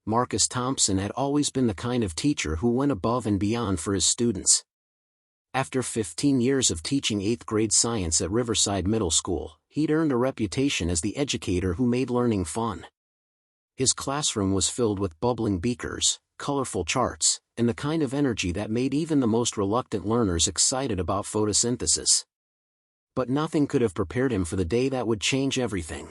Marcus Thompson had always been the kind of teacher who went above and beyond for his students. After 15 years of teaching 8th grade science at Riverside Middle School, he'd earned a reputation as the educator who made learning fun. His classroom was filled with bubbling beakers, colorful charts, and the kind of energy that made even the most reluctant learners excited about photosynthesis. But nothing could have prepared him for the day that would change everything.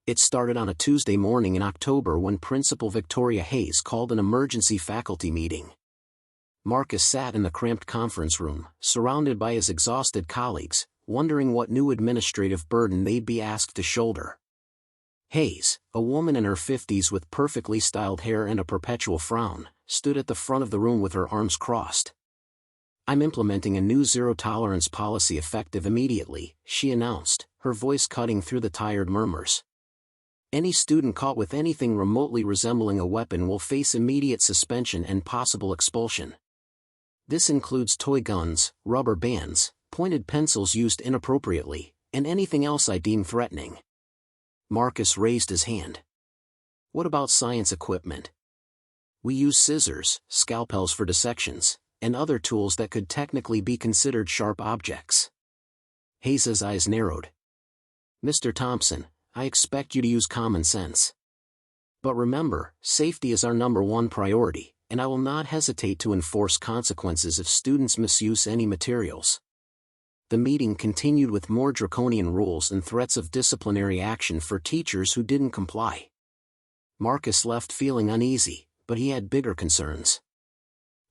It started on a Tuesday morning in October when Principal Victoria Hayes called an emergency faculty meeting. Marcus sat in the cramped conference room, surrounded by his exhausted colleagues, wondering what new administrative burden they'd be asked to shoulder. Hayes, a woman in her 50s with perfectly styled hair and a perpetual frown, stood at the front of the room with her arms crossed. "I'm implementing a new zero-tolerance policy effective immediately," she announced, her voice cutting through the tired murmurs. "Any student caught with anything remotely resembling a weapon will face immediate suspension and possible expulsion. This includes toy guns, rubber bands, pointed pencils used inappropriately, and anything else I deem threatening." Marcus raised his hand. "What about science equipment? We use scissors, scalpels for dissections, and other tools that could technically be considered sharp objects." Hayes's eyes narrowed. "Mr. Thompson, I expect you to use common sense. But remember, safety is our #1 priority, and I will not hesitate to enforce consequences if students misuse any materials." The meeting continued with more draconian rules and threats of disciplinary action for teachers who didn't comply. Marcus left feeling uneasy, but he had bigger concerns.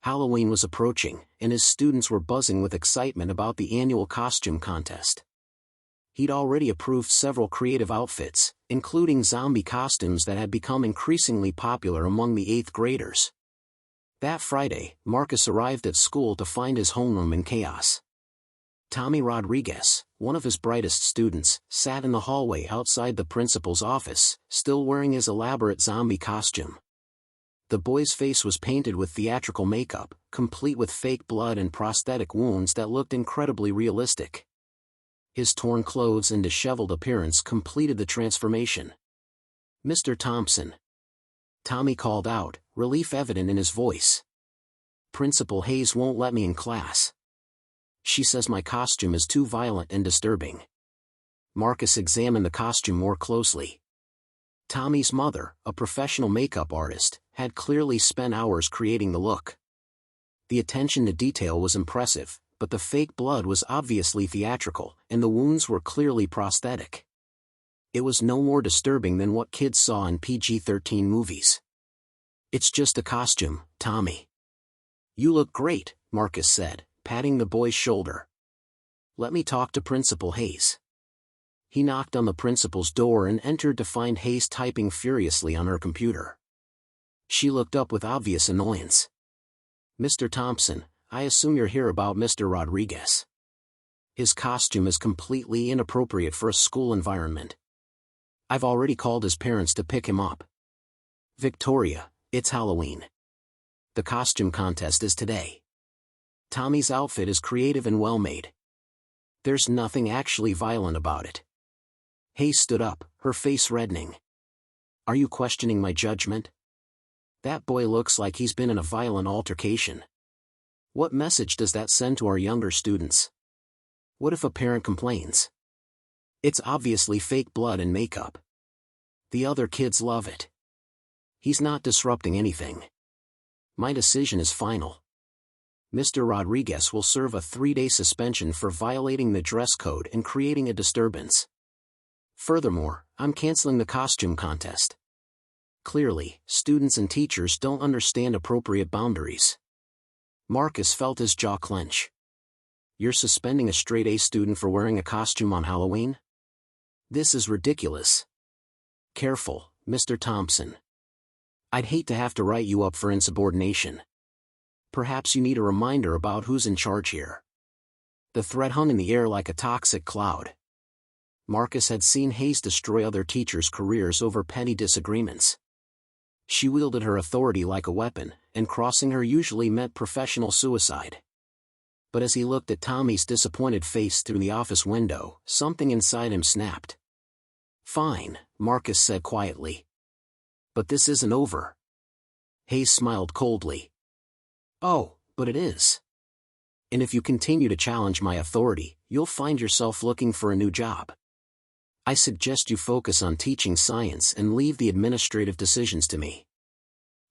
Halloween was approaching, and his students were buzzing with excitement about the annual costume contest. He'd already approved several creative outfits, including zombie costumes that had become increasingly popular among the 8th graders. That Friday, Marcus arrived at school to find his homeroom in chaos. Tommy Rodriguez, one of his brightest students, sat in the hallway outside the principal's office, still wearing his elaborate zombie costume. The boy's face was painted with theatrical makeup, complete with fake blood and prosthetic wounds that looked incredibly realistic. His torn clothes and disheveled appearance completed the transformation. "Mr. Thompson." Tommy called out, relief evident in his voice. "Principal Hayes won't let me in class. She says my costume is too violent and disturbing." Marcus examined the costume more closely. Tommy's mother, a professional makeup artist, had clearly spent hours creating the look. The attention to detail was impressive, but the fake blood was obviously theatrical, and the wounds were clearly prosthetic. It was no more disturbing than what kids saw in PG-13 movies. "It's just a costume, Tommy." "You look great," Marcus said, patting the boy's shoulder. "Let me talk to Principal Hayes." He knocked on the principal's door and entered to find Hayes typing furiously on her computer. She looked up with obvious annoyance. "Mr. Thompson, I assume you're here about Mr. Rodriguez. His costume is completely inappropriate for a school environment. I've already called his parents to pick him up." "Victoria, it's Halloween. The costume contest is today. Tommy's outfit is creative and well-made. There's nothing actually violent about it." Hayes stood up, her face reddening. "Are you questioning my judgment? That boy looks like he's been in a violent altercation. What message does that send to our younger students? What if a parent complains? It's obviously fake blood and makeup. The other kids love it. He's not disrupting anything. My decision is final. Mr. Rodriguez will serve a 3-day suspension for violating the dress code and creating a disturbance. Furthermore, I'm canceling the costume contest. Clearly, students and teachers don't understand appropriate boundaries." Marcus felt his jaw clench. "You're suspending a straight-A student for wearing a costume on Halloween? This is ridiculous. Careful, Mr. Thompson. I'd hate to have to write you up for insubordination. Perhaps you need a reminder about who's in charge here." The threat hung in the air like a toxic cloud. Marcus had seen Hayes destroy other teachers' careers over petty disagreements. She wielded her authority like a weapon, and crossing her usually meant professional suicide. But as he looked at Tommy's disappointed face through the office window, something inside him snapped. "Fine," Marcus said quietly. "But this isn't over." Hayes smiled coldly. "Oh, but it is. And if you continue to challenge my authority, you'll find yourself looking for a new job. I suggest you focus on teaching science and leave the administrative decisions to me."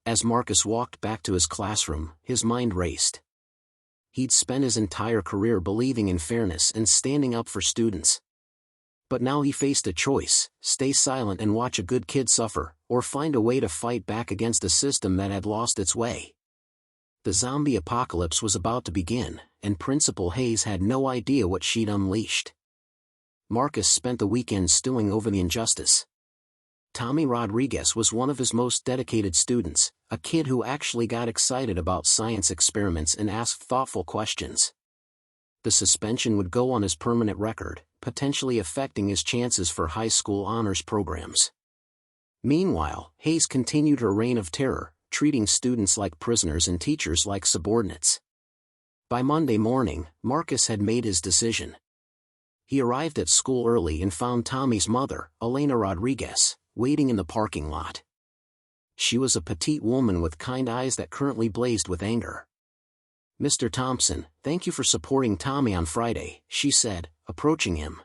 As Marcus walked back to his classroom, his mind raced. He'd spent his entire career believing in fairness and standing up for students. But now he faced a choice: stay silent and watch a good kid suffer, or find a way to fight back against a system that had lost its way. The zombie apocalypse was about to begin, and Principal Hayes had no idea what she'd unleashed. Marcus spent the weekend stewing over the injustice. Tommy Rodriguez was one of his most dedicated students, a kid who actually got excited about science experiments and asked thoughtful questions. The suspension would go on his permanent record, potentially affecting his chances for high school honors programs. Meanwhile, Hayes continued her reign of terror, treating students like prisoners and teachers like subordinates. By Monday morning, Marcus had made his decision. He arrived at school early and found Tommy's mother, Elena Rodriguez, waiting in the parking lot. She was a petite woman with kind eyes that currently blazed with anger. "Mr. Thompson, thank you for supporting Tommy on Friday," she said, approaching him.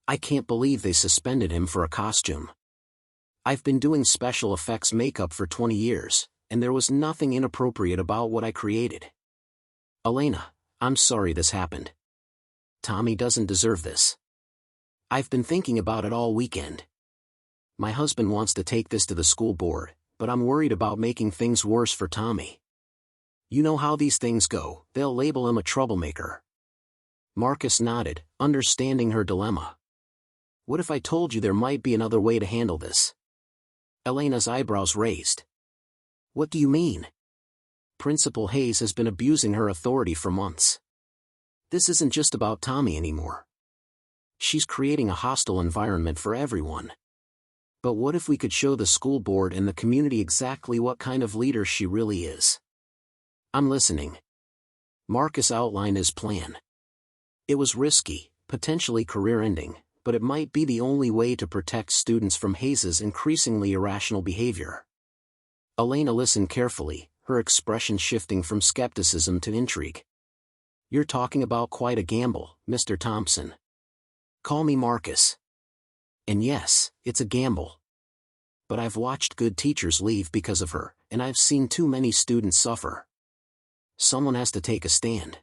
"I can't believe they suspended him for a costume. I've been doing special effects makeup for 20 years, and there was nothing inappropriate about what I created. Elena, I'm sorry this happened. Tommy doesn't deserve this. I've been thinking about it all weekend. My husband wants to take this to the school board, but I'm worried about making things worse for Tommy. You know how these things go, they'll label him a troublemaker." Marcus nodded, understanding her dilemma. "What if I told you there might be another way to handle this?" Elena's eyebrows raised. "What do you mean?" "Principal Hayes has been abusing her authority for months. This isn't just about Tommy anymore. She's creating a hostile environment for everyone. But what if we could show the school board and the community exactly what kind of leader she really is?" "I'm listening." Marcus outlined his plan. It was risky, potentially career-ending, but it might be the only way to protect students from Hayes's increasingly irrational behavior. Elena listened carefully, her expression shifting from skepticism to intrigue. "You're talking about quite a gamble, Mr. Thompson. Call me Marcus. And yes, it's a gamble. But I've watched good teachers leave because of her, and I've seen too many students suffer. Someone has to take a stand."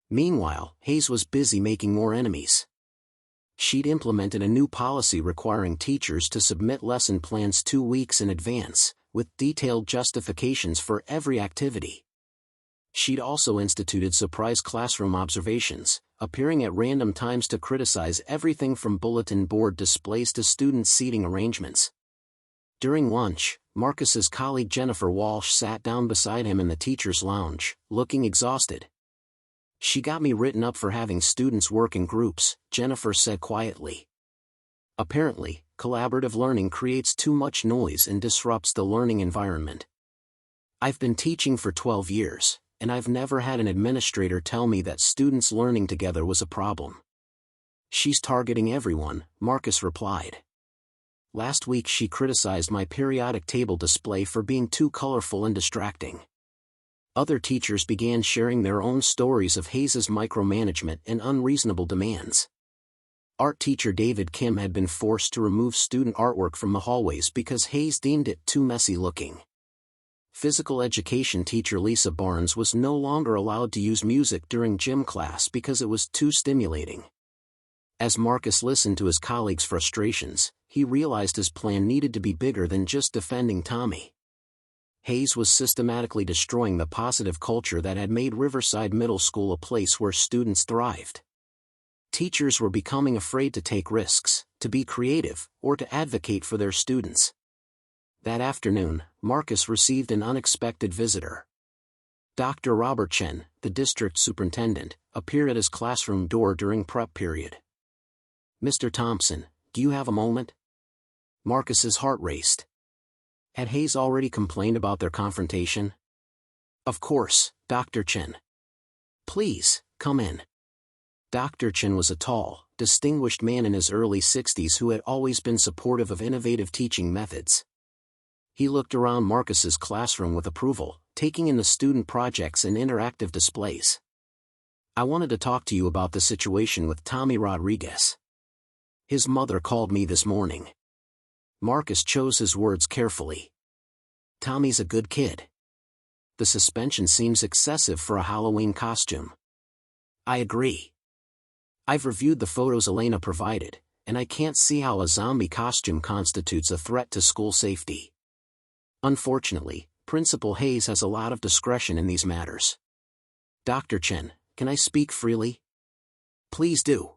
Meanwhile, Hayes was busy making more enemies. She'd implemented a new policy requiring teachers to submit lesson plans 2 weeks in advance, with detailed justifications for every activity. She'd also instituted surprise classroom observations, appearing at random times to criticize everything from bulletin board displays to student seating arrangements. During lunch, Marcus's colleague Jennifer Walsh sat down beside him in the teacher's lounge, looking exhausted. "She got me written up for having students work in groups," Jennifer said quietly. "Apparently, collaborative learning creates too much noise and disrupts the learning environment. I've been teaching for 12 years, and I've never had an administrator tell me that students learning together was a problem." "She's targeting everyone," Marcus replied. "Last week she criticized my periodic table display for being too colorful and distracting." Other teachers began sharing their own stories of Hayes's micromanagement and unreasonable demands. Art teacher David Kim had been forced to remove student artwork from the hallways because Hayes deemed it too messy looking. Physical education teacher Lisa Barnes was no longer allowed to use music during gym class because it was too stimulating. As Marcus listened to his colleagues' frustrations, he realized his plan needed to be bigger than just defending Tommy. Hayes was systematically destroying the positive culture that had made Riverside Middle School a place where students thrived. Teachers were becoming afraid to take risks, to be creative, or to advocate for their students. That afternoon, Marcus received an unexpected visitor. Dr. Robert Chen, the district superintendent, appeared at his classroom door during prep period. "Mr. Thompson, do you have a moment?" Marcus's heart raced. Had Hayes already complained about their confrontation? "Of course, Dr. Chen. Please, come in." Dr. Chen was a tall, distinguished man in his early 60s who had always been supportive of innovative teaching methods. He looked around Marcus's classroom with approval, taking in the student projects and interactive displays. "I wanted to talk to you about the situation with Tommy Rodriguez. His mother called me this morning." Marcus chose his words carefully. "Tommy's a good kid. The suspension seems excessive for a Halloween costume." "I agree. I've reviewed the photos Elena provided, and I can't see how a zombie costume constitutes a threat to school safety. Unfortunately, Principal Hayes has a lot of discretion in these matters." "Dr. Chen, can I speak freely?" "Please do.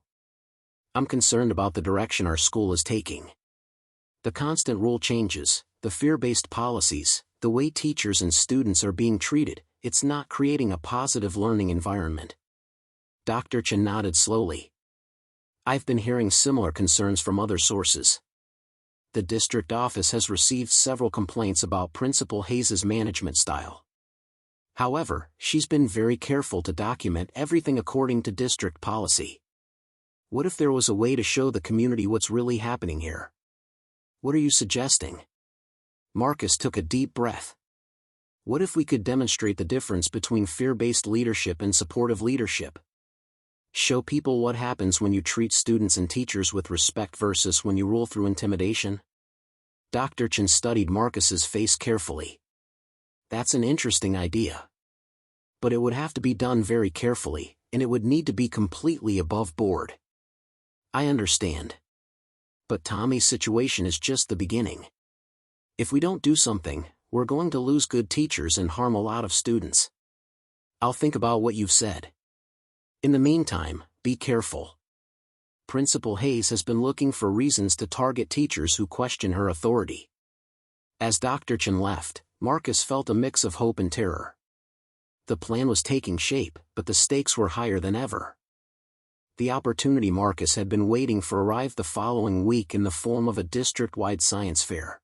I'm concerned about the direction our school is taking. The constant rule changes, the fear-based policies, the way teachers and students are being treated, it's not creating a positive learning environment." Dr. Chen nodded slowly. "I've been hearing similar concerns from other sources. The district office has received several complaints about Principal Hayes' management style. However, she's been very careful to document everything according to district policy. What if there was a way to show the community what's really happening here?" "What are you suggesting?" Marcus took a deep breath. "What if we could demonstrate the difference between fear-based leadership and supportive leadership? Show people what happens when you treat students and teachers with respect versus when you rule through intimidation?" Dr. Chen studied Marcus's face carefully. "That's an interesting idea. But it would have to be done very carefully, and it would need to be completely above board." "I understand. But Tommy's situation is just the beginning. If we don't do something, we're going to lose good teachers and harm a lot of students. I'll think about what you've said. In the meantime, be careful. Principal Hayes has been looking for reasons to target teachers who question her authority." As Dr. Chen left, Marcus felt a mix of hope and terror. The plan was taking shape, but the stakes were higher than ever. The opportunity Marcus had been waiting for arrived the following week in the form of a district-wide science fair.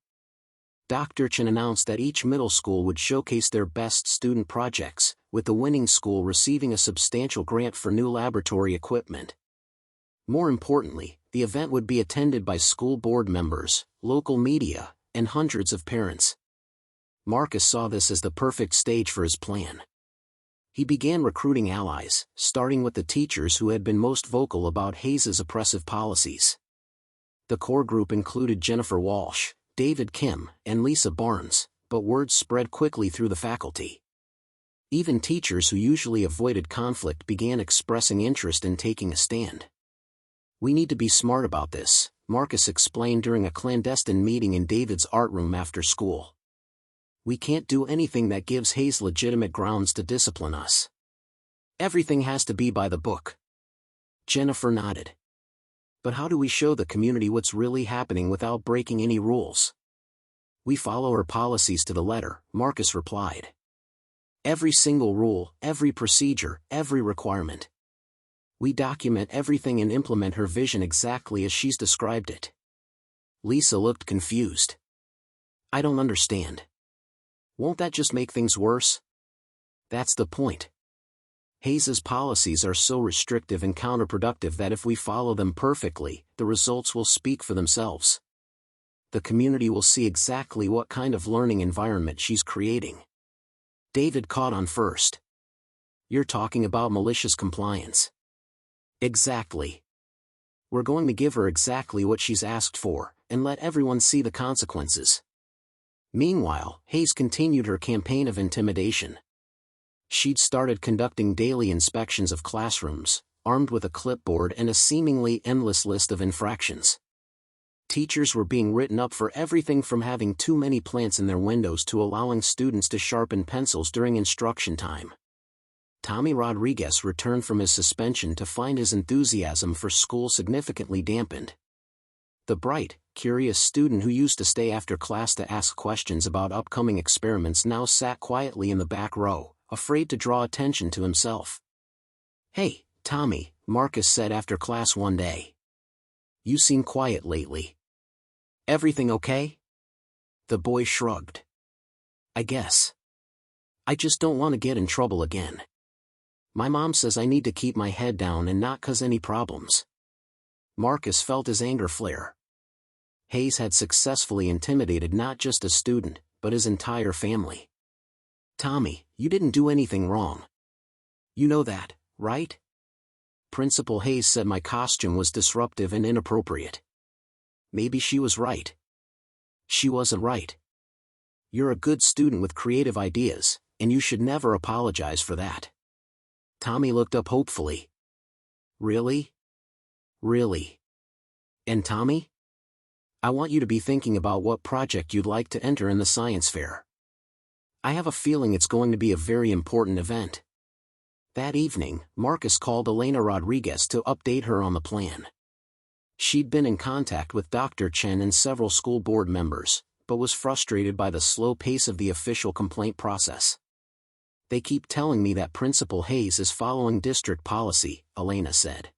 Dr. Chen announced that each middle school would showcase their best student projects, with the winning school receiving a substantial grant for new laboratory equipment. More importantly, the event would be attended by school board members, local media, and hundreds of parents. Marcus saw this as the perfect stage for his plan. He began recruiting allies, starting with the teachers who had been most vocal about Hayes' oppressive policies. The core group included Jennifer Walsh, David Kim, and Lisa Barnes, but word spread quickly through the faculty. Even teachers who usually avoided conflict began expressing interest in taking a stand. "We need to be smart about this," Marcus explained during a clandestine meeting in David's art room after school. "We can't do anything that gives Hayes legitimate grounds to discipline us. Everything has to be by the book." Jennifer nodded. "But how do we show the community what's really happening without breaking any rules?" "We follow her policies to the letter," Marcus replied. "Every single rule, every procedure, every requirement. We document everything and implement her vision exactly as she's described it." Lisa looked confused. "I don't understand. Won't that just make things worse?" "That's the point. Hayes' policies are so restrictive and counterproductive that if we follow them perfectly, the results will speak for themselves. The community will see exactly what kind of learning environment she's creating." David caught on first. "You're talking about malicious compliance." "Exactly. We're going to give her exactly what she's asked for, and let everyone see the consequences." Meanwhile, Hayes continued her campaign of intimidation. She'd started conducting daily inspections of classrooms, armed with a clipboard and a seemingly endless list of infractions. Teachers were being written up for everything from having too many plants in their windows to allowing students to sharpen pencils during instruction time. Tommy Rodriguez returned from his suspension to find his enthusiasm for school significantly dampened. The bright, curious student who used to stay after class to ask questions about upcoming experiments now sat quietly in the back row, afraid to draw attention to himself. "Hey, Tommy," Marcus said after class one day. "You seem quiet lately. Everything okay?" The boy shrugged. "I guess. I just don't want to get in trouble again. My mom says I need to keep my head down and not cause any problems." Marcus felt his anger flare. Hayes had successfully intimidated not just a student, but his entire family. "Tommy, you didn't do anything wrong. You know that, right?" Principal Hayes said my costume was disruptive and inappropriate. Maybe she was right. She wasn't right. You're a good student with creative ideas, and you should never apologize for that. Tommy looked up hopefully. Really? Really? And Tommy? I want you to be thinking about what project you'd like to enter in the science fair. I have a feeling it's going to be a very important event. That evening, Marcus called Elena Rodriguez to update her on the plan. She'd been in contact with Dr. Chen and several school board members, but was frustrated by the slow pace of the official complaint process. They keep telling me that Principal Hayes is following district policy, Elena said.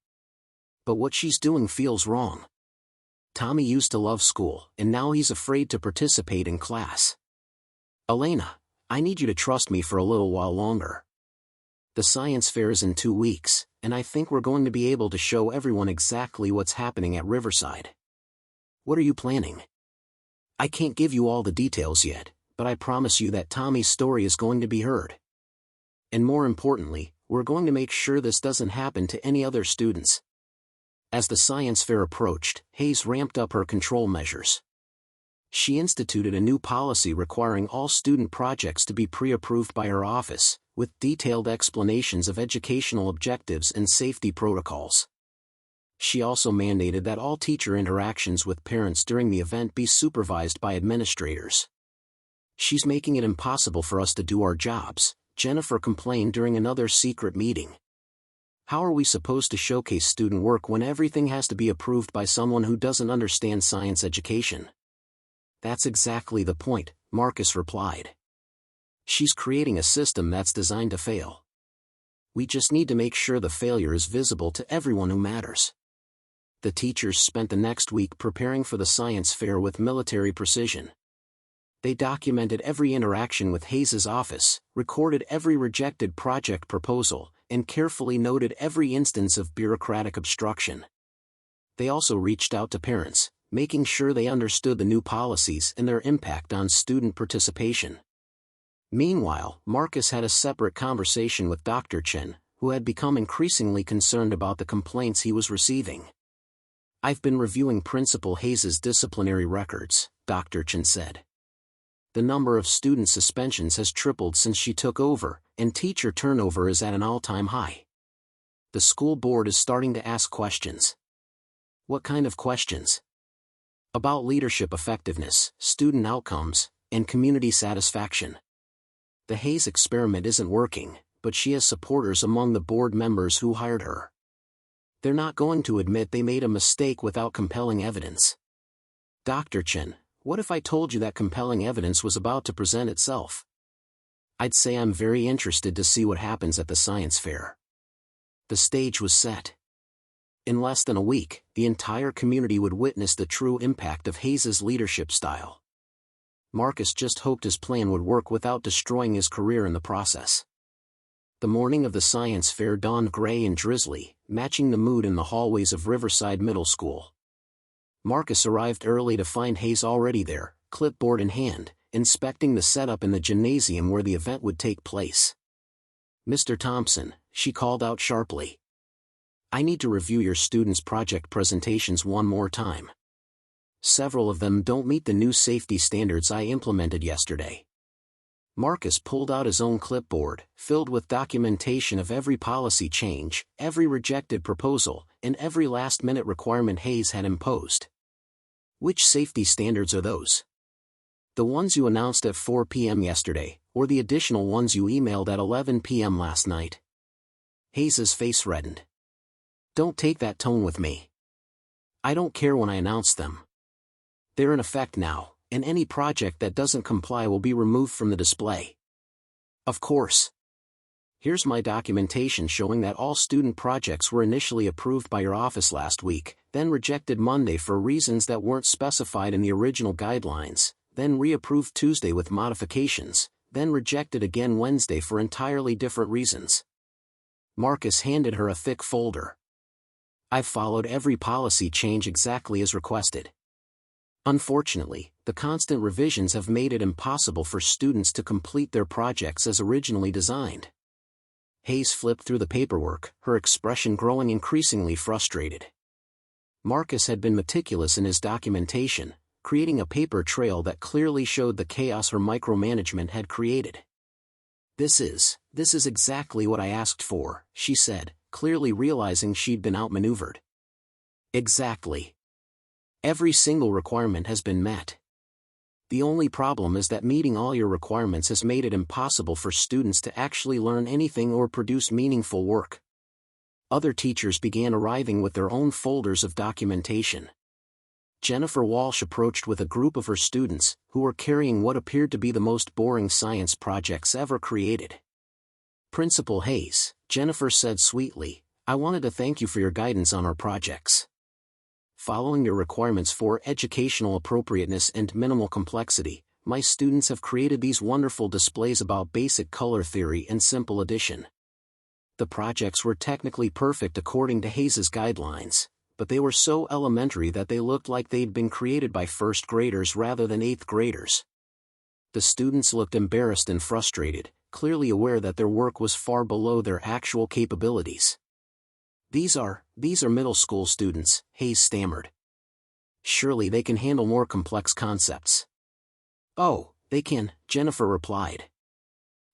But what she's doing feels wrong. Tommy used to love school, and now he's afraid to participate in class. Elena, I need you to trust me for a little while longer. The science fair is in 2 weeks, and I think we're going to be able to show everyone exactly what's happening at Riverside. What are you planning? I can't give you all the details yet, but I promise you that Tommy's story is going to be heard. And more importantly, we're going to make sure this doesn't happen to any other students. As the science fair approached, Hayes ramped up her control measures. She instituted a new policy requiring all student projects to be pre-approved by her office, with detailed explanations of educational objectives and safety protocols. She also mandated that all teacher interactions with parents during the event be supervised by administrators. She's making it impossible for us to do our jobs, Jennifer complained during another secret meeting. How are we supposed to showcase student work when everything has to be approved by someone who doesn't understand science education? That's exactly the point, Marcus replied. She's creating a system that's designed to fail. We just need to make sure the failure is visible to everyone who matters. The teachers spent the next week preparing for the science fair with military precision. They documented every interaction with Hayes's office, recorded every rejected project proposal, and carefully noted every instance of bureaucratic obstruction. They also reached out to parents, making sure they understood the new policies and their impact on student participation. Meanwhile, Marcus had a separate conversation with Dr. Chen, who had become increasingly concerned about the complaints he was receiving. I've been reviewing Principal Hayes's disciplinary records, Dr. Chen said. The number of student suspensions has tripled since she took over, and teacher turnover is at an all-time high. The school board is starting to ask questions. What kind of questions? About leadership effectiveness, student outcomes, and community satisfaction. The Hayes experiment isn't working, but she has supporters among the board members who hired her. They're not going to admit they made a mistake without compelling evidence. Dr. Chen, what if I told you that compelling evidence was about to present itself? I'd say I'm very interested to see what happens at the science fair. The stage was set. In less than a week, the entire community would witness the true impact of Hayes's leadership style. Marcus just hoped his plan would work without destroying his career in the process. The morning of the science fair dawned gray and drizzly, matching the mood in the hallways of Riverside Middle School. Marcus arrived early to find Hayes already there, clipboard in hand, inspecting the setup in the gymnasium where the event would take place. "Mr. Thompson," she called out sharply. "I need to review your students' project presentations one more time. Several of them don't meet the new safety standards I implemented yesterday." Marcus pulled out his own clipboard, filled with documentation of every policy change, every rejected proposal, and every last-minute requirement Hayes had imposed. "Which safety standards are those? The ones you announced at 4 p.m. yesterday, or the additional ones you emailed at 11 p.m. last night?" Hayes's face reddened. "Don't take that tone with me. I don't care when I announce them. They're in effect now, and any project that doesn't comply will be removed from the display." "Of course. Here's my documentation showing that all student projects were initially approved by your office last week, then rejected Monday for reasons that weren't specified in the original guidelines, then reapproved Tuesday with modifications, then rejected again Wednesday for entirely different reasons." Marcus handed her a thick folder. "I've followed every policy change exactly as requested. Unfortunately, the constant revisions have made it impossible for students to complete their projects as originally designed. Hayes flipped through the paperwork, her expression growing increasingly frustrated. Marcus had been meticulous in his documentation, creating a paper trail that clearly showed the chaos her micromanagement had created. This is exactly what I asked for," she said, clearly realizing she'd been outmaneuvered. "Exactly. Every single requirement has been met. The only problem is that meeting all your requirements has made it impossible for students to actually learn anything or produce meaningful work." Other teachers began arriving with their own folders of documentation. Jennifer Walsh approached with a group of her students, who were carrying what appeared to be the most boring science projects ever created. "Principal Hayes," Jennifer said sweetly, "I wanted to thank you for your guidance on our projects. Following your requirements for educational appropriateness and minimal complexity, my students have created these wonderful displays about basic color theory and simple addition. The projects were technically perfect according to Hayes's guidelines, but they were so elementary that they looked like they'd been created by first graders rather than eighth graders." The students looked embarrassed and frustrated, clearly aware that their work was far below their actual capabilities. These are middle school students," Hayes stammered. "Surely they can handle more complex concepts." "Oh, they can," Jennifer replied.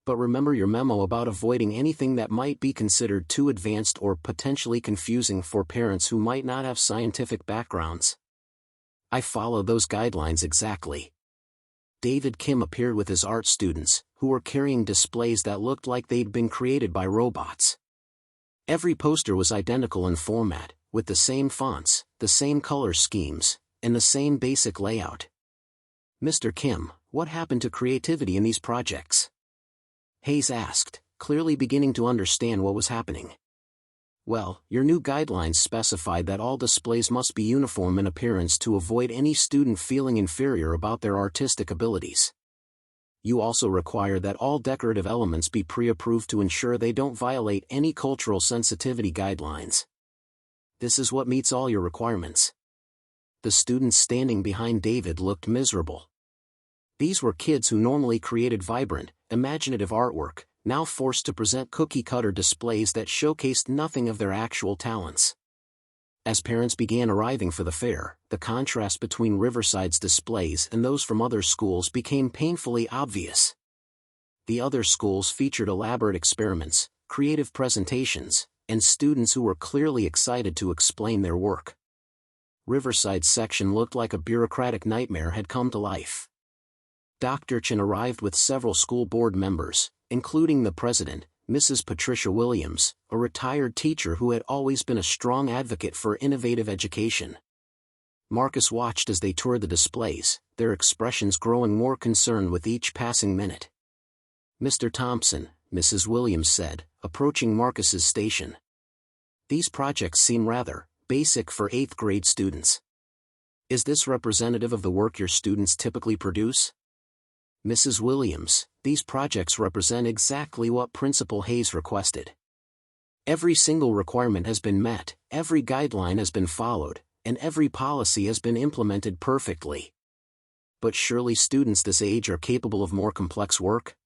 "But remember your memo about avoiding anything that might be considered too advanced or potentially confusing for parents who might not have scientific backgrounds." "I follow those guidelines exactly." David Kim appeared with his art students, who were carrying displays that looked like they'd been created by robots. Every poster was identical in format, with the same fonts, the same color schemes, and the same basic layout. "Mr. Kim, what happened to creativity in these projects?" Hayes asked, clearly beginning to understand what was happening. "Well, your new guidelines specified that all displays must be uniform in appearance to avoid any student feeling inferior about their artistic abilities. You also require that all decorative elements be pre-approved to ensure they don't violate any cultural sensitivity guidelines. This is what meets all your requirements." The students standing behind David looked miserable. These were kids who normally created vibrant, imaginative artwork, now forced to present cookie-cutter displays that showcased nothing of their actual talents. As parents began arriving for the fair, the contrast between Riverside's displays and those from other schools became painfully obvious. The other schools featured elaborate experiments, creative presentations, and students who were clearly excited to explain their work. Riverside's section looked like a bureaucratic nightmare had come to life. Dr. Chen arrived with several school board members, including the president, Mrs. Patricia Williams, a retired teacher who had always been a strong advocate for innovative education. Marcus watched as they toured the displays, their expressions growing more concerned with each passing minute. "Mr. Thompson," Mrs. Williams said, approaching Marcus's station. "These projects seem rather basic for 8th grade students. Is this representative of the work your students typically produce?" "Mrs. Williams, these projects represent exactly what Principal Hayes requested. Every single requirement has been met, every guideline has been followed, and every policy has been implemented perfectly. But surely students this age are capable of more complex work?"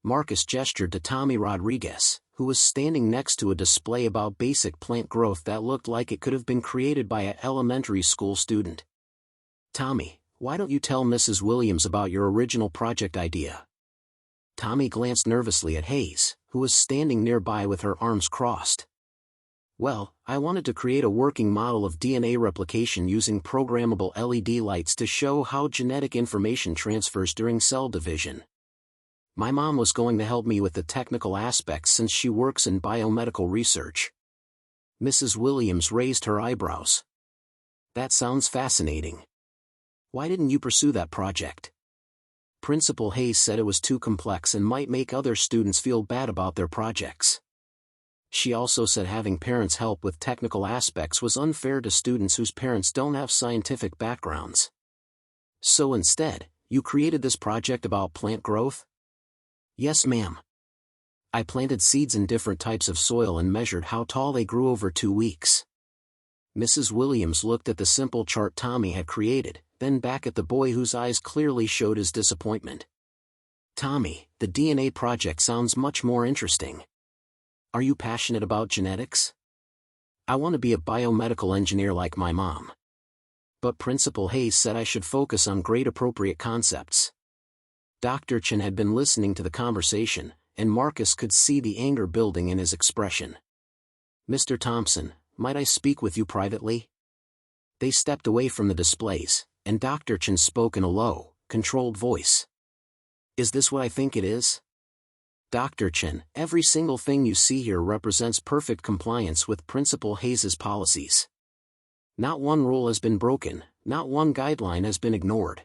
Marcus gestured to Tommy Rodriguez, who was standing next to a display about basic plant growth that looked like it could have been created by an elementary school student. "Tommy, why don't you tell Mrs. Williams about your original project idea?" Tommy glanced nervously at Hayes, who was standing nearby with her arms crossed. "Well, I wanted to create a working model of DNA replication using programmable LED lights to show how genetic information transfers during cell division. My mom was going to help me with the technical aspects since she works in biomedical research." Mrs. Williams raised her eyebrows. "That sounds fascinating. Why didn't you pursue that project?" Principal Hayes said it was too complex and might make other students feel bad about their projects. She also said having parents help with technical aspects was unfair to students whose parents don't have scientific backgrounds. "So instead, you created this project about plant growth?" "Yes, ma'am. I planted seeds in different types of soil and measured how tall they grew over 2 weeks." Mrs. Williams looked at the simple chart Tommy had created, then back at the boy whose eyes clearly showed his disappointment. Tommy, the DNA project sounds much more interesting. Are you passionate about genetics? I want to be a biomedical engineer like my mom. But Principal Hayes said I should focus on grade-appropriate concepts. Dr. Chen had been listening to the conversation, and Marcus could see the anger building in his expression. Mr. Thompson, might I speak with you privately? They stepped away from the displays, and Dr. Chen spoke in a low, controlled voice. Is this what I think it is? Dr. Chen, every single thing you see here represents perfect compliance with Principal Hayes's policies. Not one rule has been broken, not one guideline has been ignored.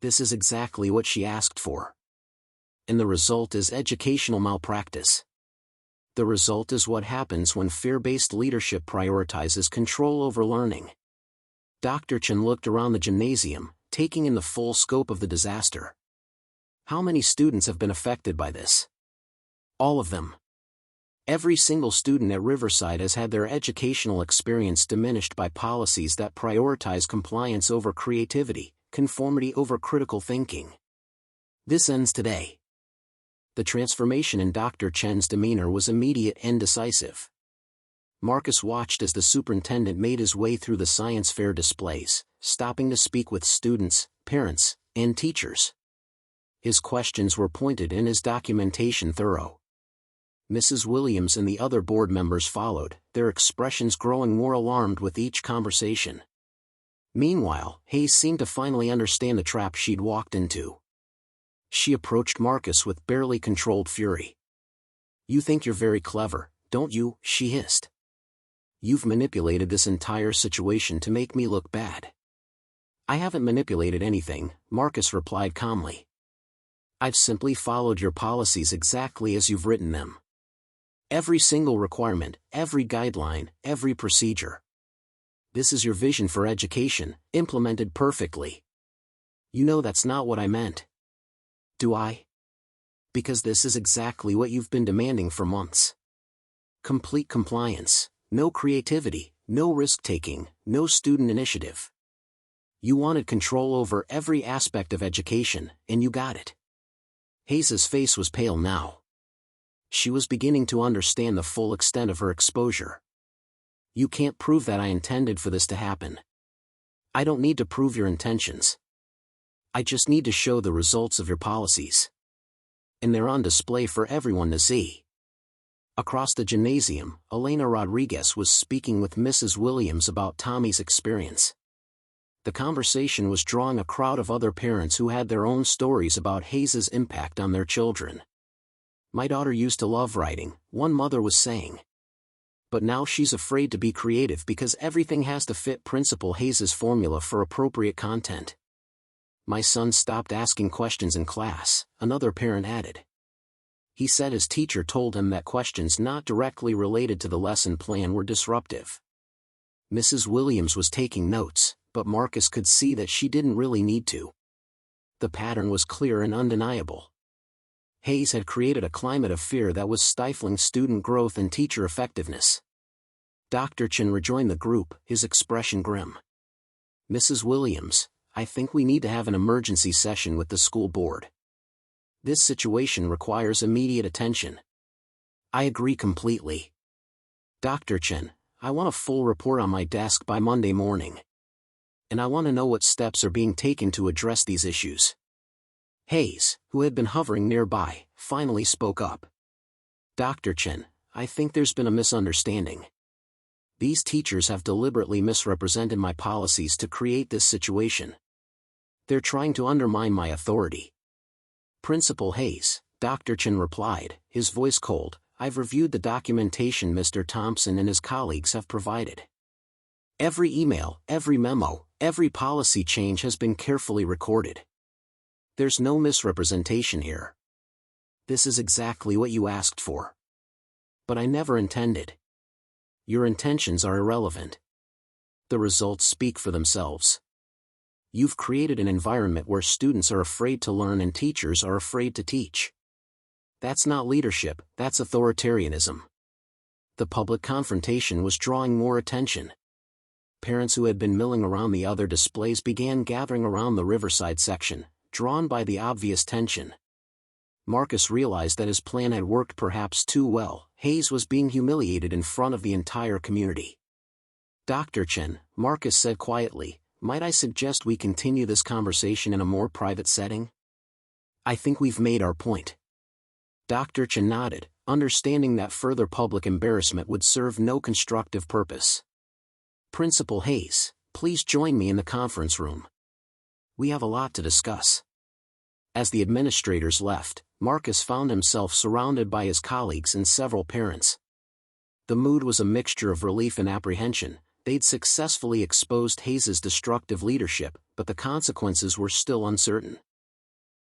This is exactly what she asked for. And the result is educational malpractice. The result is what happens when fear-based leadership prioritizes control over learning. Dr. Chen looked around the gymnasium, taking in the full scope of the disaster. How many students have been affected by this? All of them. Every single student at Riverside has had their educational experience diminished by policies that prioritize compliance over creativity, conformity over critical thinking. This ends today. The transformation in Dr. Chen's demeanor was immediate and decisive. Marcus watched as the superintendent made his way through the science fair displays, stopping to speak with students, parents, and teachers. His questions were pointed and his documentation thorough. Mrs. Williams and the other board members followed, their expressions growing more alarmed with each conversation. Meanwhile, Hayes seemed to finally understand the trap she'd walked into. She approached Marcus with barely controlled fury. You think you're very clever, don't you? She hissed. You've manipulated this entire situation to make me look bad. I haven't manipulated anything, Marcus replied calmly. I've simply followed your policies exactly as you've written them. Every single requirement, every guideline, every procedure. This is your vision for education, implemented perfectly. You know that's not what I meant. Do I? Because this is exactly what you've been demanding for months. Complete compliance, no creativity, no risk-taking, no student initiative. You wanted control over every aspect of education, and you got it. Hayes's face was pale now. She was beginning to understand the full extent of her exposure. You can't prove that I intended for this to happen. I don't need to prove your intentions. I just need to show the results of your policies. And they're on display for everyone to see. Across the gymnasium, Elena Rodriguez was speaking with Mrs. Williams about Tommy's experience. The conversation was drawing a crowd of other parents who had their own stories about Hayes's impact on their children. My daughter used to love writing, one mother was saying. But now she's afraid to be creative because everything has to fit Principal Hayes's formula for appropriate content. My son stopped asking questions in class, another parent added. He said his teacher told him that questions not directly related to the lesson plan were disruptive. Mrs. Williams was taking notes, but Marcus could see that she didn't really need to. The pattern was clear and undeniable. Hayes had created a climate of fear that was stifling student growth and teacher effectiveness. Dr. Chen rejoined the group, his expression grim. Mrs. Williams, I think we need to have an emergency session with the school board. This situation requires immediate attention. I agree completely. Dr. Chen, I want a full report on my desk by Monday morning. And I want to know what steps are being taken to address these issues. Hayes, who had been hovering nearby, finally spoke up. Dr. Chen, I think there's been a misunderstanding. These teachers have deliberately misrepresented my policies to create this situation. They're trying to undermine my authority. Principal Hayes, Dr. Chen replied, his voice cold, I've reviewed the documentation Mr. Thompson and his colleagues have provided. Every email, every memo, every policy change has been carefully recorded. There's no misrepresentation here. This is exactly what you asked for. But I never intended. Your intentions are irrelevant. The results speak for themselves. You've created an environment where students are afraid to learn and teachers are afraid to teach. That's not leadership, that's authoritarianism. The public confrontation was drawing more attention. Parents who had been milling around the other displays began gathering around the Riverside section, drawn by the obvious tension. Marcus realized that his plan had worked perhaps too well. Hayes was being humiliated in front of the entire community. "Dr. Chen," Marcus said quietly, "might I suggest we continue this conversation in a more private setting? I think we've made our point." Dr. Chen nodded, understanding that further public embarrassment would serve no constructive purpose. "Principal Hayes, please join me in the conference room. We have a lot to discuss." As the administrators left, Marcus found himself surrounded by his colleagues and several parents. The mood was a mixture of relief and apprehension. They'd successfully exposed Hayes's destructive leadership, but the consequences were still uncertain.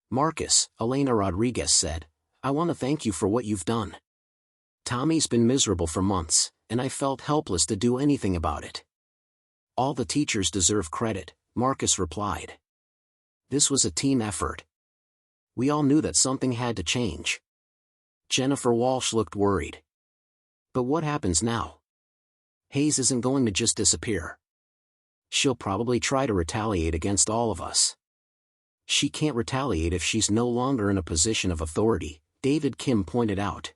"Marcus," Elena Rodriguez said, "I want to thank you for what you've done. Tommy's been miserable for months, and I felt helpless to do anything about it." "All the teachers deserve credit," Marcus replied. "This was a team effort. We all knew that something had to change." Jennifer Walsh looked worried. "But what happens now? Hayes isn't going to just disappear. She'll probably try to retaliate against all of us." "She can't retaliate if she's no longer in a position of authority," David Kim pointed out.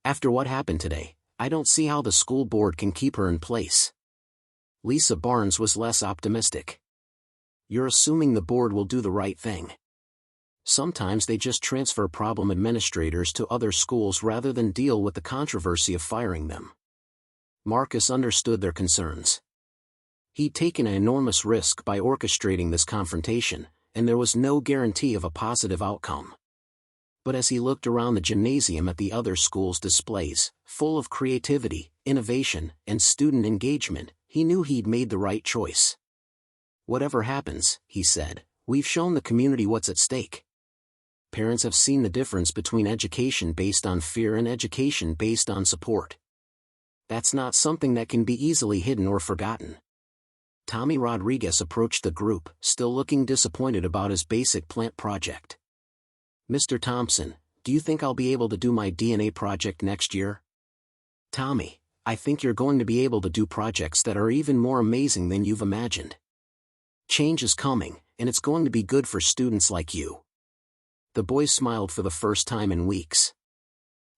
"After what happened today, I don't see how the school board can keep her in place." Lisa Barnes was less optimistic. "You're assuming the board will do the right thing. Sometimes they just transfer problem administrators to other schools rather than deal with the controversy of firing them." Marcus understood their concerns. He'd taken an enormous risk by orchestrating this confrontation, and there was no guarantee of a positive outcome. But as he looked around the gymnasium at the other schools' displays, full of creativity, innovation, and student engagement, he knew he'd made the right choice. "Whatever happens," he said, "we've shown the community what's at stake. Parents have seen the difference between education based on fear and education based on support. That's not something that can be easily hidden or forgotten." Tommy Rodriguez approached the group, still looking disappointed about his basic plant project. "Mr. Thompson, do you think I'll be able to do my DNA project next year?" "Tommy, I think you're going to be able to do projects that are even more amazing than you've imagined. Change is coming, and it's going to be good for students like you." The boy smiled for the first time in weeks.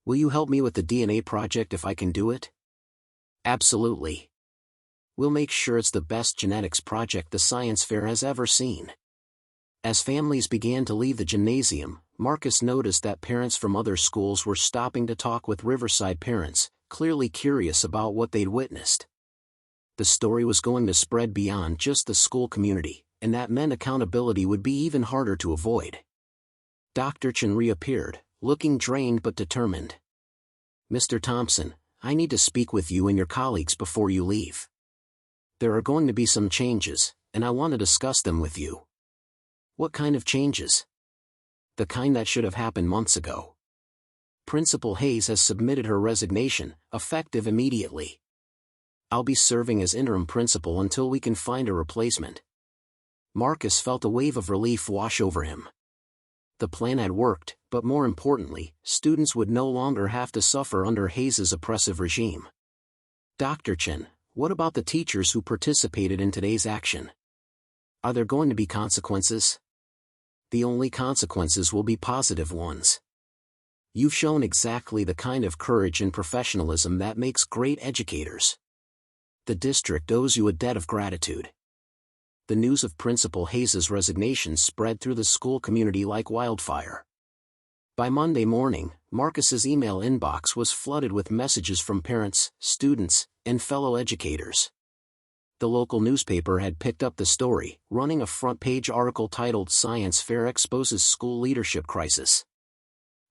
"Will you help me with the DNA project if I can do it?" "Absolutely. We'll make sure it's the best genetics project the science fair has ever seen." As families began to leave the gymnasium, Marcus noticed that parents from other schools were stopping to talk with Riverside parents, clearly curious about what they'd witnessed. The story was going to spread beyond just the school community, and that meant accountability would be even harder to avoid. Dr. Chen reappeared, looking drained but determined. "Mr. Thompson, I need to speak with you and your colleagues before you leave. There are going to be some changes, and I want to discuss them with you." "What kind of changes?" "The kind that should have happened months ago. Principal Hayes has submitted her resignation, effective immediately. I'll be serving as interim principal until we can find a replacement." Marcus felt a wave of relief wash over him. The plan had worked, but more importantly, students would no longer have to suffer under Hayes's oppressive regime. "Dr. Chen, what about the teachers who participated in today's action? Are there going to be consequences?" "The only consequences will be positive ones. You've shown exactly the kind of courage and professionalism that makes great educators. The district owes you a debt of gratitude." The news of Principal Hayes's resignation spread through the school community like wildfire. By Monday morning, Marcus's email inbox was flooded with messages from parents, students, and fellow educators. The local newspaper had picked up the story, running a front-page article titled "Science Fair Exposes School Leadership Crisis."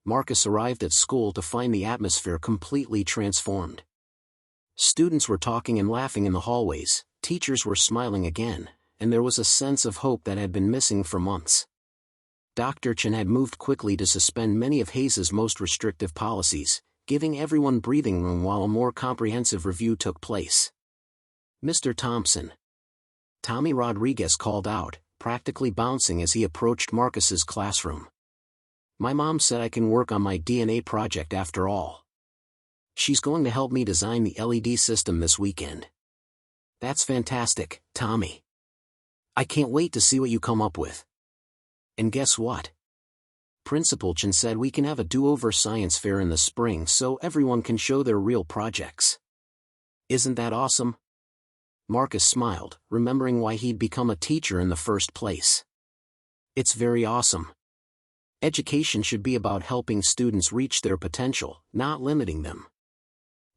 Marcus arrived at school to find the atmosphere completely transformed. Students were talking and laughing in the hallways, teachers were smiling again, and there was a sense of hope that had been missing for months. Dr. Chen had moved quickly to suspend many of Hayes's most restrictive policies, giving everyone breathing room while a more comprehensive review took place. "Mr. Thompson." Tommy Rodriguez called out, practically bouncing as he approached Marcus's classroom. "My mom said I can work on my DNA project after all. She's going to help me design the LED system this weekend." That's fantastic, Tommy. I can't wait to see what you come up with. And guess what? Principal Chen said we can have a do-over science fair in the spring so everyone can show their real projects. Isn't that awesome? Marcus smiled, remembering why he'd become a teacher in the first place. It's very awesome. Education should be about helping students reach their potential, not limiting them.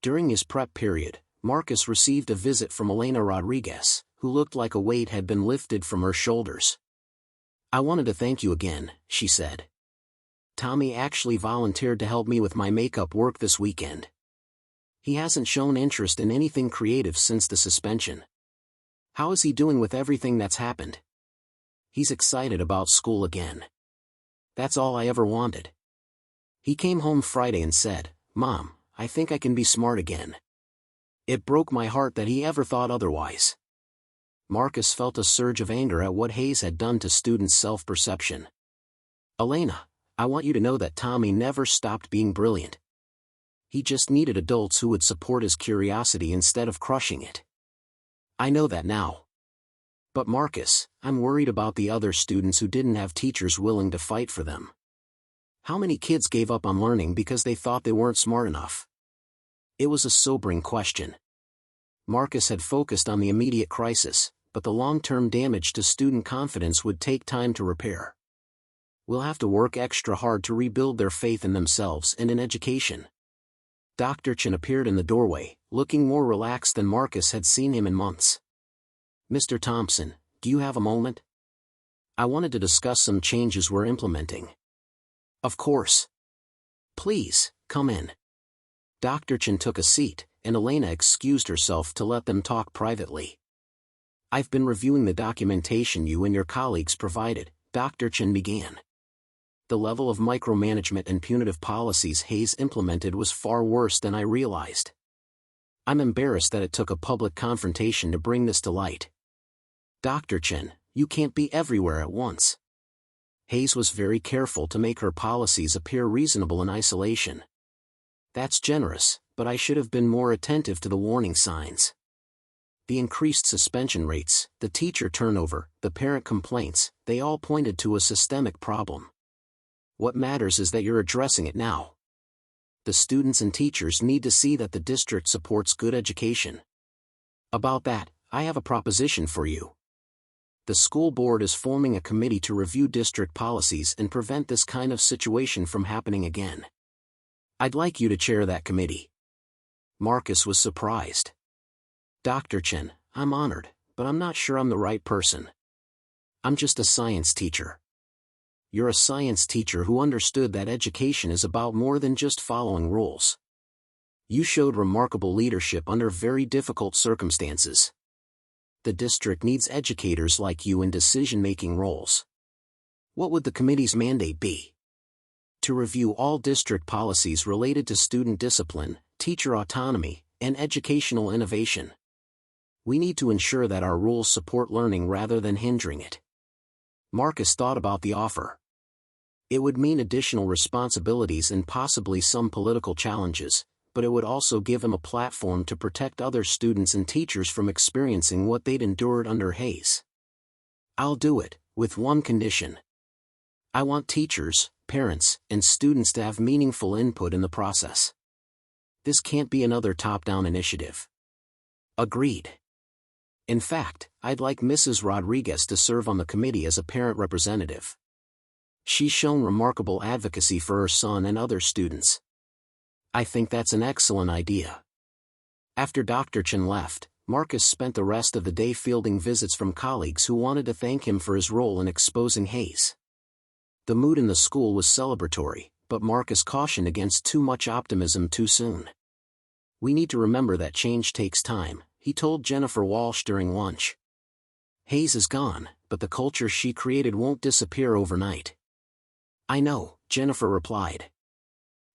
During his prep period, Marcus received a visit from Elena Rodriguez, who looked like a weight had been lifted from her shoulders. I wanted to thank you again, she said. Tommy actually volunteered to help me with my makeup work this weekend. He hasn't shown interest in anything creative since the suspension. How is he doing with everything that's happened? He's excited about school again. That's all I ever wanted. He came home Friday and said, "Mom, I think I can be smart again." It broke my heart that he ever thought otherwise. Marcus felt a surge of anger at what Hayes had done to students' self-perception. Elena, I want you to know that Tommy never stopped being brilliant. He just needed adults who would support his curiosity instead of crushing it. I know that now. But Marcus, I'm worried about the other students who didn't have teachers willing to fight for them. How many kids gave up on learning because they thought they weren't smart enough? It was a sobering question. Marcus had focused on the immediate crisis, but the long-term damage to student confidence would take time to repair. We'll have to work extra hard to rebuild their faith in themselves and in education. Dr. Chen appeared in the doorway, looking more relaxed than Marcus had seen him in months. Mr. Thompson, do you have a moment? I wanted to discuss some changes we're implementing. Of course. Please, come in. Dr. Chen took a seat, and Elena excused herself to let them talk privately. I've been reviewing the documentation you and your colleagues provided, Dr. Chen began. The level of micromanagement and punitive policies Hayes implemented was far worse than I realized. I'm embarrassed that it took a public confrontation to bring this to light. Dr. Chen, you can't be everywhere at once. Hayes was very careful to make her policies appear reasonable in isolation. That's generous, but I should have been more attentive to the warning signs. The increased suspension rates, the teacher turnover, the parent complaints, they all pointed to a systemic problem. What matters is that you're addressing it now. The students and teachers need to see that the district supports good education. About that, I have a proposition for you. The school board is forming a committee to review district policies and prevent this kind of situation from happening again. I'd like you to chair that committee. Marcus was surprised. Dr. Chen, I'm honored, but I'm not sure I'm the right person. I'm just a science teacher. You're a science teacher who understood that education is about more than just following rules. You showed remarkable leadership under very difficult circumstances. The district needs educators like you in decision-making roles. What would the committee's mandate be? To review all district policies related to student discipline, teacher autonomy, and educational innovation. We need to ensure that our rules support learning rather than hindering it. Marcus thought about the offer. It would mean additional responsibilities and possibly some political challenges, but it would also give him a platform to protect other students and teachers from experiencing what they'd endured under Hayes. I'll do it, with one condition. I want teachers, parents, and students to have meaningful input in the process. This can't be another top-down initiative. Agreed. In fact, I'd like Mrs. Rodriguez to serve on the committee as a parent representative. She's shown remarkable advocacy for her son and other students. I think that's an excellent idea. After Dr. Chen left, Marcus spent the rest of the day fielding visits from colleagues who wanted to thank him for his role in exposing Hayes. The mood in the school was celebratory, but Marcus cautioned against too much optimism too soon. We need to remember that change takes time, he told Jennifer Walsh during lunch. Hayes is gone, but the culture she created won't disappear overnight. I know, Jennifer replied.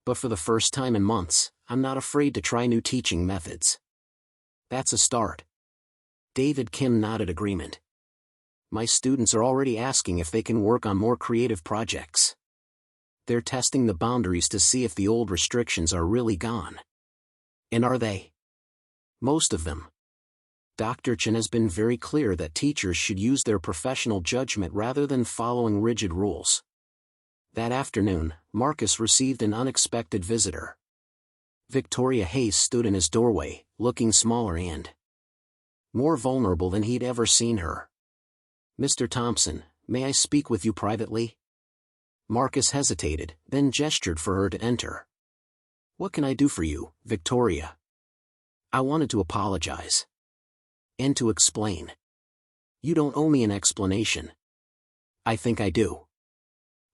But for the first time in months, I'm not afraid to try new teaching methods. That's a start. David Kim nodded agreement. My students are already asking if they can work on more creative projects. They're testing the boundaries to see if the old restrictions are really gone. And are they? Most of them. Dr. Chen has been very clear that teachers should use their professional judgment rather than following rigid rules. That afternoon, Marcus received an unexpected visitor. Victoria Hayes stood in his doorway, looking smaller and more vulnerable than he'd ever seen her. "Mr. Thompson, may I speak with you privately?" Marcus hesitated, then gestured for her to enter. "What can I do for you, Victoria?" "I wanted to apologize. And to explain." "You don't owe me an explanation." "I think I do.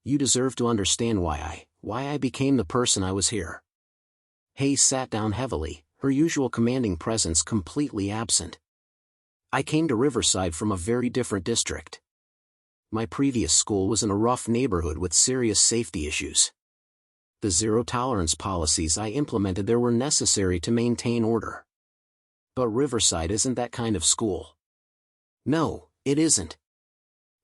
You deserve to understand why I became the person I was here." Hayes sat down heavily, her usual commanding presence completely absent. "I came to Riverside from a very different district. My previous school was in a rough neighborhood with serious safety issues. The zero-tolerance policies I implemented there were necessary to maintain order. But Riverside isn't that kind of school." "No, it isn't.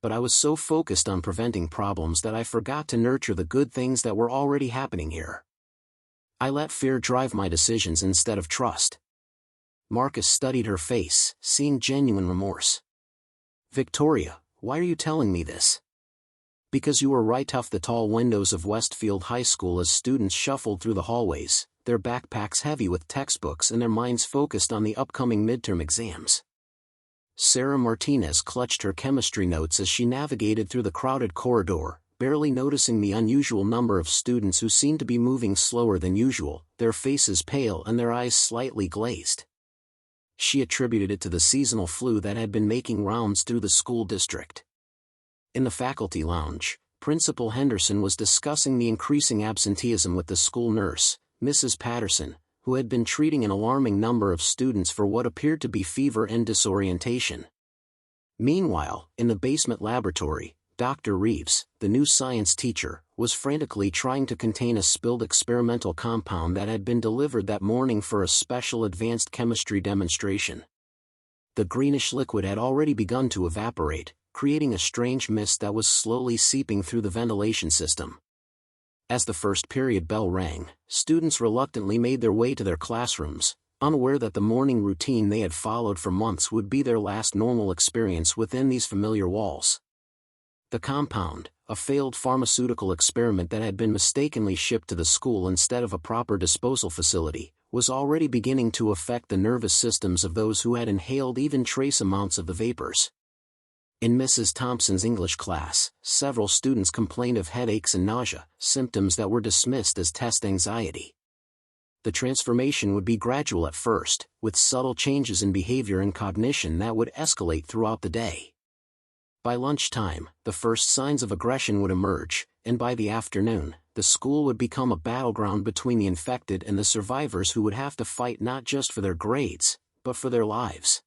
But I was so focused on preventing problems that I forgot to nurture the good things that were already happening here. I let fear drive my decisions instead of trust." Marcus studied her face, seeing genuine remorse. "Victoria, why are you telling me this?" "Because you were right off the tall windows of Westfield High School as students shuffled through the hallways, their backpacks heavy with textbooks and their minds focused on the upcoming midterm exams." Sarah Martinez clutched her chemistry notes as she navigated through the crowded corridor, barely noticing the unusual number of students who seemed to be moving slower than usual, their faces pale and their eyes slightly glazed. She attributed it to the seasonal flu that had been making rounds through the school district. In the faculty lounge, Principal Henderson was discussing the increasing absenteeism with the school nurse, Mrs. Patterson, who had been treating an alarming number of students for what appeared to be fever and disorientation. Meanwhile, in the basement laboratory, Dr. Reeves, the new science teacher, was frantically trying to contain a spilled experimental compound that had been delivered that morning for a special advanced chemistry demonstration. The greenish liquid had already begun to evaporate, creating a strange mist that was slowly seeping through the ventilation system. As the first period bell rang, students reluctantly made their way to their classrooms, unaware that the morning routine they had followed for months would be their last normal experience within these familiar walls. The compound, a failed pharmaceutical experiment that had been mistakenly shipped to the school instead of a proper disposal facility, was already beginning to affect the nervous systems of those who had inhaled even trace amounts of the vapors. In Mrs. Thompson's English class, several students complained of headaches and nausea, symptoms that were dismissed as test anxiety. The transformation would be gradual at first, with subtle changes in behavior and cognition that would escalate throughout the day. By lunchtime, the first signs of aggression would emerge, and by the afternoon, the school would become a battleground between the infected and the survivors who would have to fight not just for their grades, but for their lives.